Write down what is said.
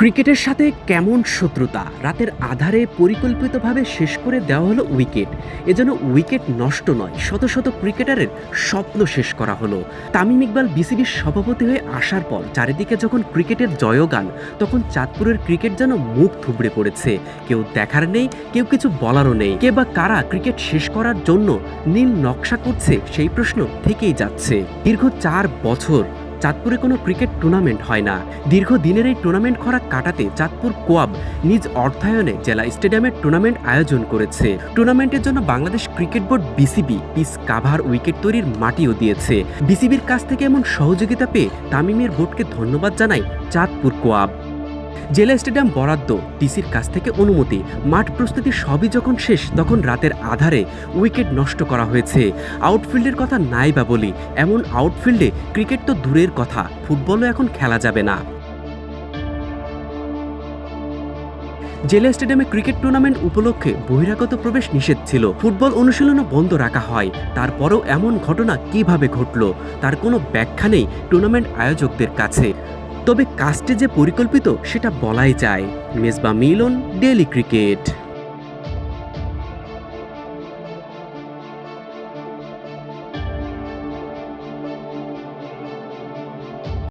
ক্রিকেটের সাথে কেমন শত্রুতা! রাতের আঁধারে পরিকল্পিতভাবে শেষ করে দেওয়া হলো উইকেট। এজন্য উইকেট নষ্ট নয়, শত শত ক্রিকেটারের স্বপ্ন শেষ করা হলো। তামিম ইকবাল বিসিবির সভাপতি হয়ে আসার পর চারিদিকে যখন ক্রিকেটের জয়গান, তখন চাঁদপুরের ক্রিকেট যেন মুখ থুবড়ে পড়েছে। কেউ দেখার নেই, কেউ কিছু বলারও নেই। কে বা কারা ক্রিকেট শেষ করার জন্য নীল নকশা করছে, সেই প্রশ্ন থেকেই যাচ্ছে। দীর্ঘ ৪ বছর চাঁদপুরে কোনো ক্রিকেট টুর্নামেন্ট হয় না। দীর্ঘদিনের এই টুর্নামেন্ট খরা কাটাতে চাঁদপুর কোয়াব নিজ অর্থায়নে জেলা স্টেডিয়ামের টুর্নামেন্ট আয়োজন করেছে। টুর্নামেন্টের জন্য Bangladesh cricket board BCB pitch cover wicket তৈরির মাটিও দিয়েছে। বিসিবির কাছ থেকে এমন সহযোগিতা পেয়ে তামিমের বোর্ডকে ধন্যবাদ জানায় চাঁদপুর কোয়াব। জেলা স্টেডিয়াম বরাদ্দ, ডিসির কাছ থেকে অনুমতি, মাঠ প্রস্তুতি সবই যখন শেষ, তখন রাতের আধারে উইকেট নষ্ট করা হয়েছে। আউটফিল্ডের কথা নাই বা বলি, এমন আউটফিল্ডে ক্রিকেট তো দূরের কথা, ফুটবলও এখন খেলা যাবে না। জেলা স্টেডিয়ামে ক্রিকেট টুর্নামেন্ট উপলক্ষে বহিরাগত প্রবেশ নিষেধ ছিল। ফুটবল অনুশীলনও বন্ধ রাখা হয়। তারপরেও এমন ঘটনা কিভাবে ঘটল, তার কোনো ব্যাখ্যা নেই টুর্নামেন্ট আয়োজকদের কাছে। তবে কাজটি যে পরিকল্পিত সেটা বলাই যায়। মেজবা মিলন, ডেইলি ক্রিকেট।